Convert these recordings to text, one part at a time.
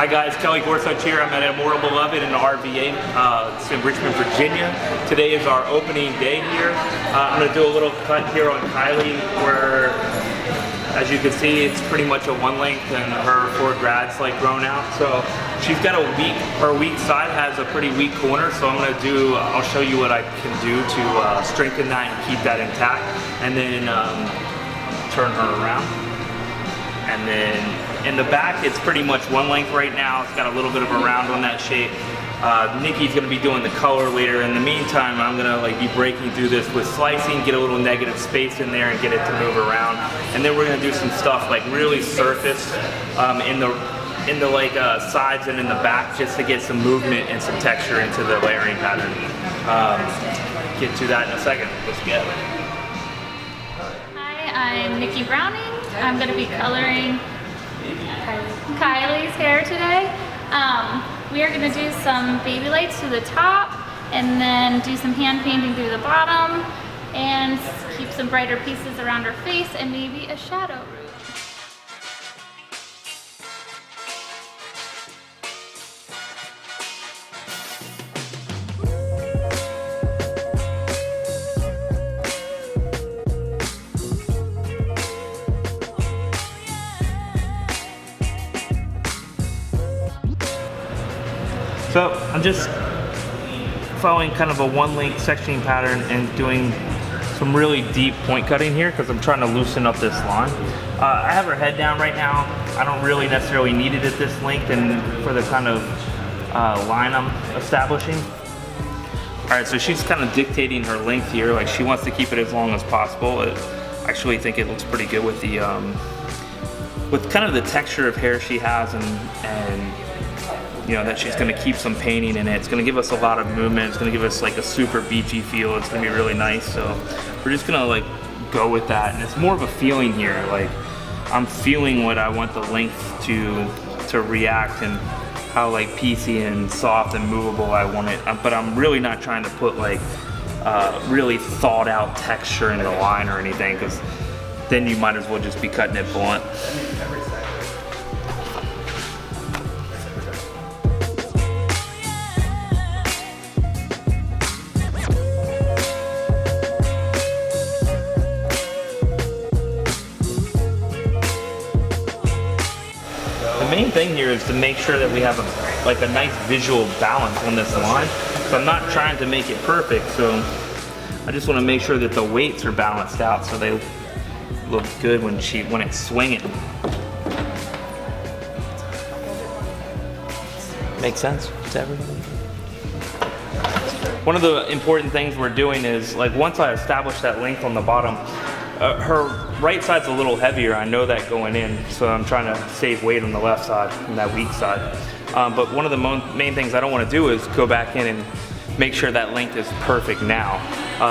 Hi guys, Kelly Gorsuch here. I'm at Immortal Beloved in the RVA. It's in Richmond, Virginia. Today is our opening day here. I'm going to do a little cut here on Kylie where, as you can see, it's pretty much a one length and her four grads like grown out. So she's got a weak, her weak side has a pretty weak corner. So I'm going to do, I'll show you what I can do to strengthen that and keep that intact. And then turn her around. And then in the back, it's pretty much one length right now. It's got a little bit of a round on that shape. Nikki's gonna be doing the color later. In the meantime, I'm gonna be breaking through this with slicing, get a little negative space in there and get it to move around. And then we're gonna do some stuff like really surface in the sides and in the back just to get some movement and some texture into the layering pattern. Get to that in a second. Let's get it. Hi, I'm Nikki Browning. I'm gonna be coloring Kylie's hair today. We are going to do some baby lights to the top and then do some hand painting through the bottom and keep some brighter pieces around her face and maybe a shadow root. So I'm just following kind of a one length sectioning pattern and doing some really deep point cutting here because I'm trying to loosen up this line. I have her head down right now. I don't really necessarily need it at this length and for the kind of line I'm establishing. All right, so she's kind of dictating her length here. Like she wants to keep it as long as possible. I actually think it looks pretty good with the with kind of the texture of hair she has and you know, that she's gonna keep some painting in it. It's gonna give us a lot of movement. It's gonna give us like a super beachy feel. It's gonna be really nice. So we're just gonna like go with that. And it's more of a feeling here. Like I'm feeling what I want the length to react and how like piecey and soft and movable I want it. But I'm really not trying to put like really thought out texture in the line or anything because then you might as well just be cutting it blunt. The main thing here is to make sure that we have a nice visual balance on this line. So I'm not trying to make it perfect, so I just want to make sure that the weights are balanced out so they look good when it's swinging. Makes sense to everybody? One of the important things we're doing is, like, once I establish that length on the bottom, her right side's a little heavier, I know that going in, so I'm trying to save weight on the left side, on that weak side. But one of the main things I don't want to do is go back in and make sure that length is perfect now.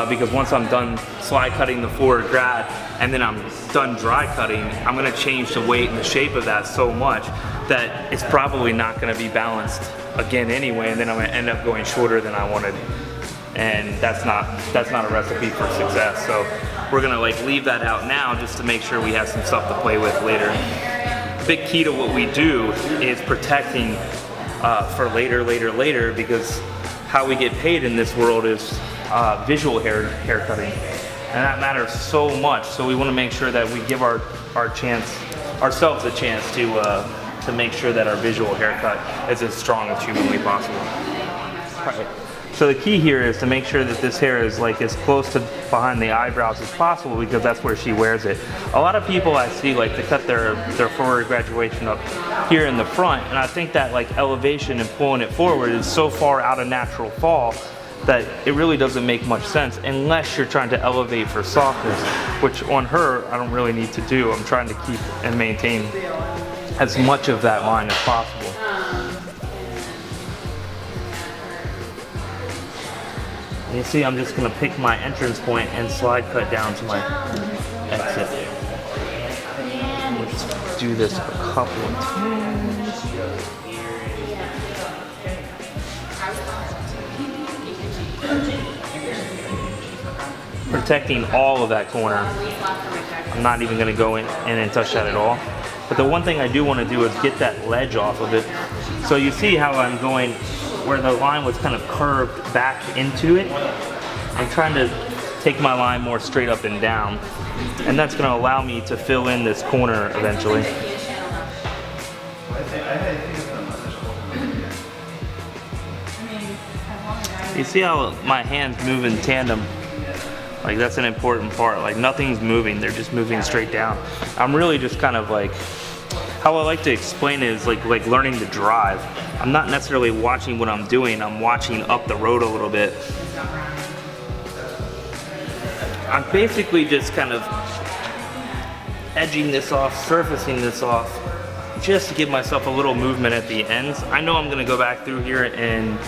Because once I'm done slide cutting the forward grad and then I'm done dry cutting, I'm going to change the weight and the shape of that so much that it's probably not going to be balanced again anyway, and then I'm going to end up going shorter than I wanted. And that's not a recipe for success. So we're gonna like leave that out now just to make sure we have some stuff to play with later. Big key to what we do is protecting for later, because how we get paid in this world is visual hair cutting, and that matters so much. So we want to make sure that we give ourselves a chance to make sure that our visual haircut is as strong as humanly possible. All right. So the key here is to make sure that this hair is like as close to behind the eyebrows as possible because that's where she wears it. A lot of people I see like to cut their forward graduation up here in the front, and I think that like elevation and pulling it forward is so far out of natural fall that it really doesn't make much sense unless you're trying to elevate for softness, which on her I don't really need to do. I'm trying to keep and maintain as much of that line as possible. You see, I'm just going to pick my entrance point and slide cut down to my exit. We'll just do this a couple of times. Protecting all of that corner. I'm not even going to go in and touch that at all. But the one thing I do want to do is get that ledge off of it. So you see how I'm going, where the line was kind of curved back into it. I'm trying to take my line more straight up and down. And that's going to allow me to fill in this corner eventually. You see how my hands move in tandem? Like that's an important part. Like nothing's moving, they're just moving straight down. I'm really just kind of like, how I like to explain it is like learning to drive. I'm not necessarily watching what I'm doing, I'm watching up the road a little bit. I'm basically just kind of edging this off, surfacing this off, just to give myself a little movement at the ends. I know I'm gonna go back through here and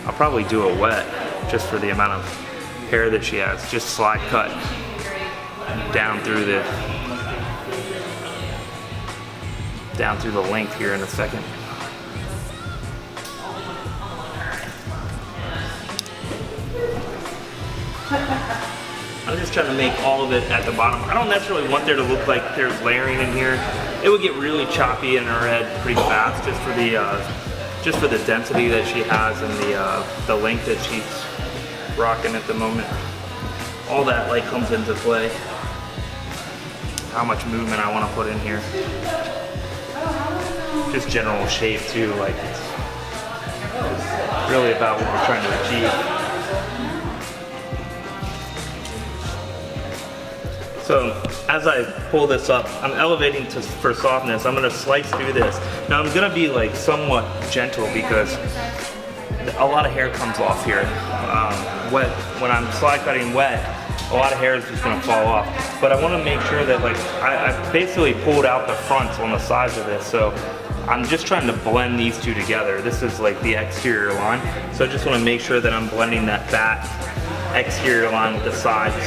I'll probably do it wet, just for the amount of hair that she has. Just slide cut down through the length here in a second. I'm just trying to make all of it at the bottom. I don't necessarily want there to look like there's layering in here. It would get really choppy in her head pretty fast just for the density that she has and the length that she's rocking at the moment. All that like comes into play. How much movement I want to put in here. Just general shape too, like it's really about what we're trying to achieve. So as I pull this up, I'm elevating for softness. I'm gonna slice through this. Now I'm gonna be like somewhat gentle because a lot of hair comes off here. When I'm slide cutting wet, a lot of hair is just gonna fall off. But I wanna make sure that like, I basically pulled out the fronts on the sides of this. So I'm just trying to blend these two together. This is like the exterior line. So I just wanna make sure that I'm blending that back exterior line with the sides.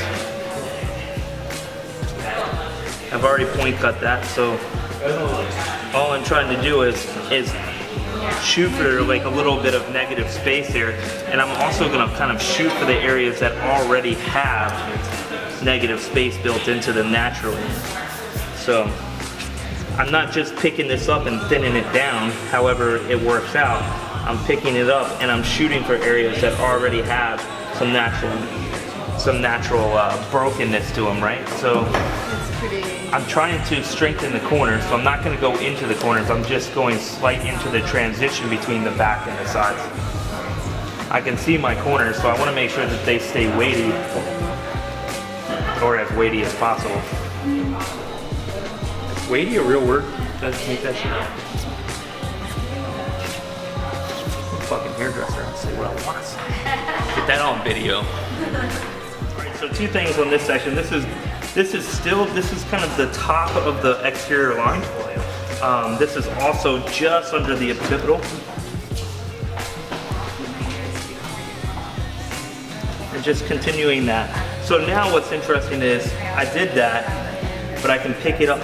I've already point cut that, so all I'm trying to do is shoot for like a little bit of negative space here, and I'm also gonna kind of shoot for the areas that already have negative space built into them naturally. So I'm not just picking this up and thinning it down, however it works out. I'm picking it up and I'm shooting for areas that already have some natural brokenness to them, right? So I'm trying to strengthen the corners, so I'm not going to go into the corners. I'm just going slight into the transition between the back and the sides. I can see my corners, so I want to make sure that they stay weighty, or as weighty as possible. Is weighty a real word? Does make that shit up? I'm a fucking hairdresser. I'll say what I want to say. Get that on video. Alright, so two things on this section. This is kind of the top of the exterior line. This is also just under the occipital. And just continuing that. So now what's interesting is I did that, but I can pick it up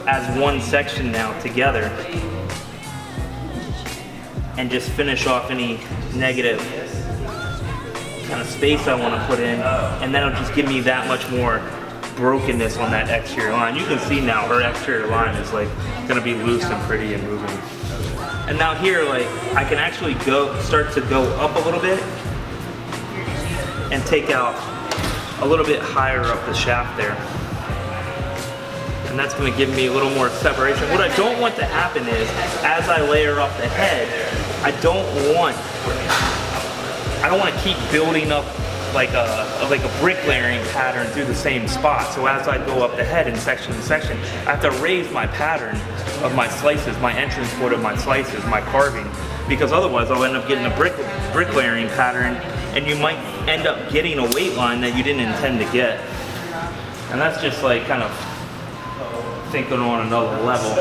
as one section now together and just finish off any negative kind of space I want to put in, and that'll just give me that much more brokenness on that exterior line. You can see now her exterior line is like gonna be loose and pretty and moving. And now here, like I can actually start to go up a little bit and take out a little bit higher up the shaft there. And that's gonna give me a little more separation. What I don't want to happen is, as I layer up the head, I don't want to keep building up like a brick layering pattern through the same spot. So as I go up the head in section to section, I have to raise my pattern of my slices, my entrance point of my slices, my carving, because otherwise I'll end up getting a brick layering pattern, and you might end up getting a weight line that you didn't intend to get. And that's just like kind of thinking on another level.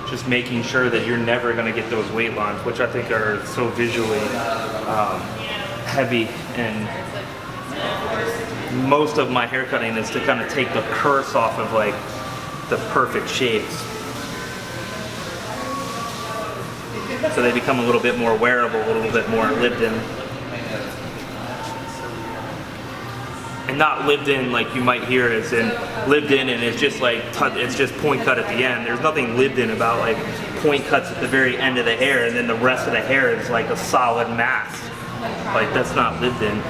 Just making sure that you're never going to get those weight lines, which I think are so visually heavy, and most of my haircutting is to kind of take the curse off of like the perfect shapes, so they become a little bit more wearable, a little bit more lived in. And and not lived in like you might hear as in lived in and it's just like it's just point cut at the end. There's nothing lived in about like point cuts at the very end of the hair and then the rest of the hair is like a solid mass. Like that's not lived in.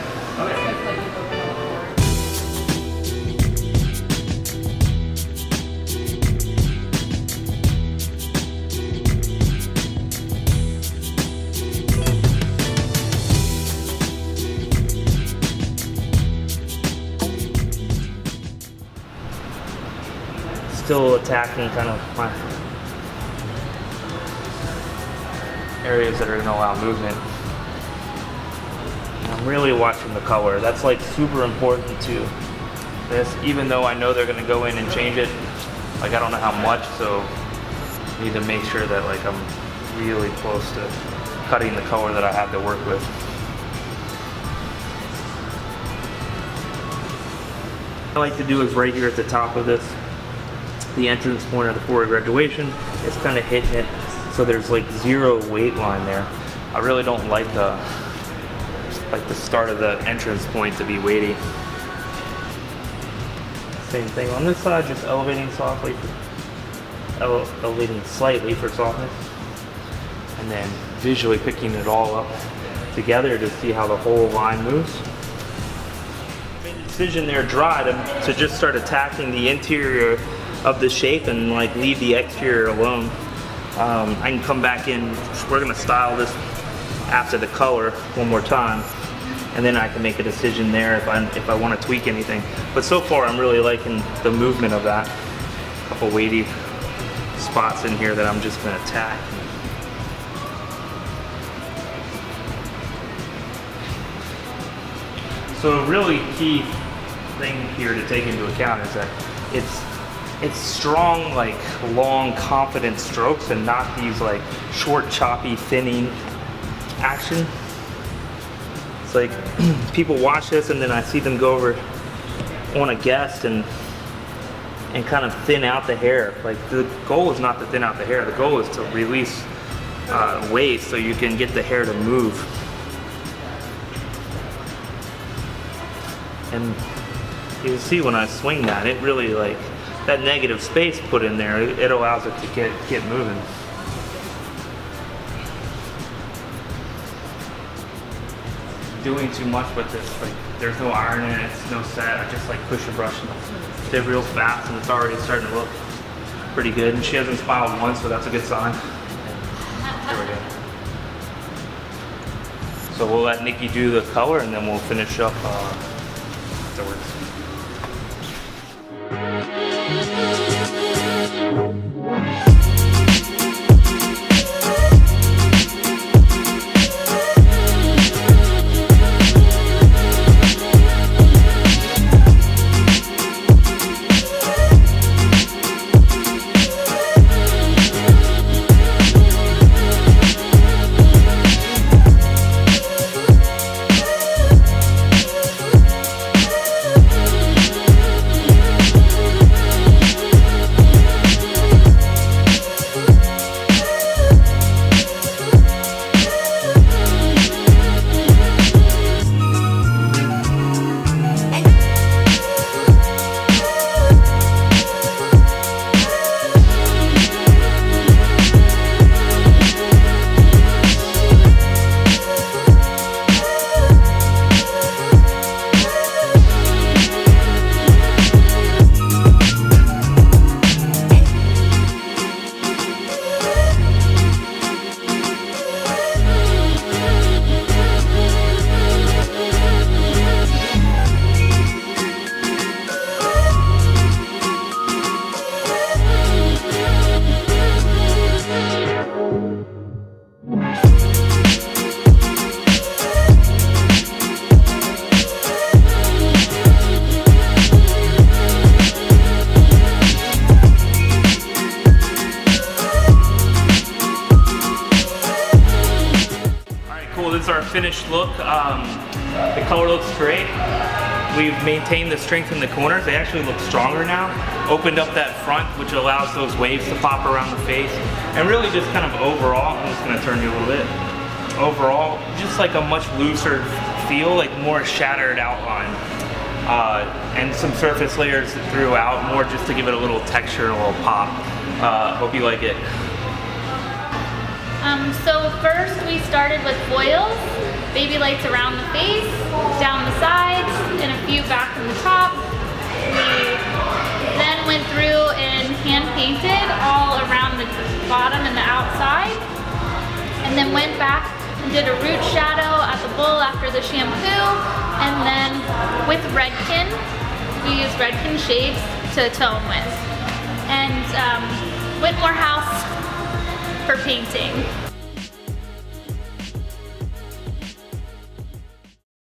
Still attacking kind of my areas that are gonna allow movement. I'm really watching the color. That's like super important to this, even though I know they're gonna go in and change it. Like I don't know how much, so I need to make sure that like I'm really close to cutting the color that I have to work with. What I like to do is right here at the top of this, the entrance point of the forward graduation, it's kind of hitting it so there's like zero weight line there. I really don't like the start of the entrance point to be weighty. Same thing on this side, just elevating softly, elevating slightly for softness, and then visually picking it all up together to see how the whole line moves. Made the decision there dry to just start attacking the interior of the shape and like leave the exterior alone. I can come back in, we're gonna style this after the color one more time, and then I can make a decision there if I want to tweak anything. But so far I'm really liking the movement of that. A couple weighty spots in here that I'm just gonna attack. So a really key thing here to take into account is that it's strong, like long, confident strokes and not these like short, choppy, thinning action. It's like people watch this and then I see them go over on a guest and kind of thin out the hair. Like the goal is not to thin out the hair. The goal is to release waste so you can get the hair to move. And you can see when I swing that, it really like, that negative space put in there, it allows it to get moving. Doing too much with this, like there's no iron in it, it's no set. I just like push a brush and dip real fast and it's already starting to look pretty good. And she hasn't smiled once, so that's a good sign. There we go. So we'll let Nikki do the color and then we'll finish up afterwards. Our finished look. The color looks great. We've maintained the strength in the corners. They actually look stronger now. Opened up that front, which allows those waves to pop around the face. And really just kind of overall, I'm just gonna turn you a little bit. Overall, just like a much looser feel, like more shattered outline. and some surface layers throughout, more just to give it a little texture and a little pop. Hope you like it. So first we started with foils, baby lights around the face, down the sides, and a few back in the top. We then went through and hand painted all around the bottom and the outside, and then went back and did a root shadow at the bowl after the shampoo, and then with Redken, we used Redken shades to tone with, and Whitmore House for painting.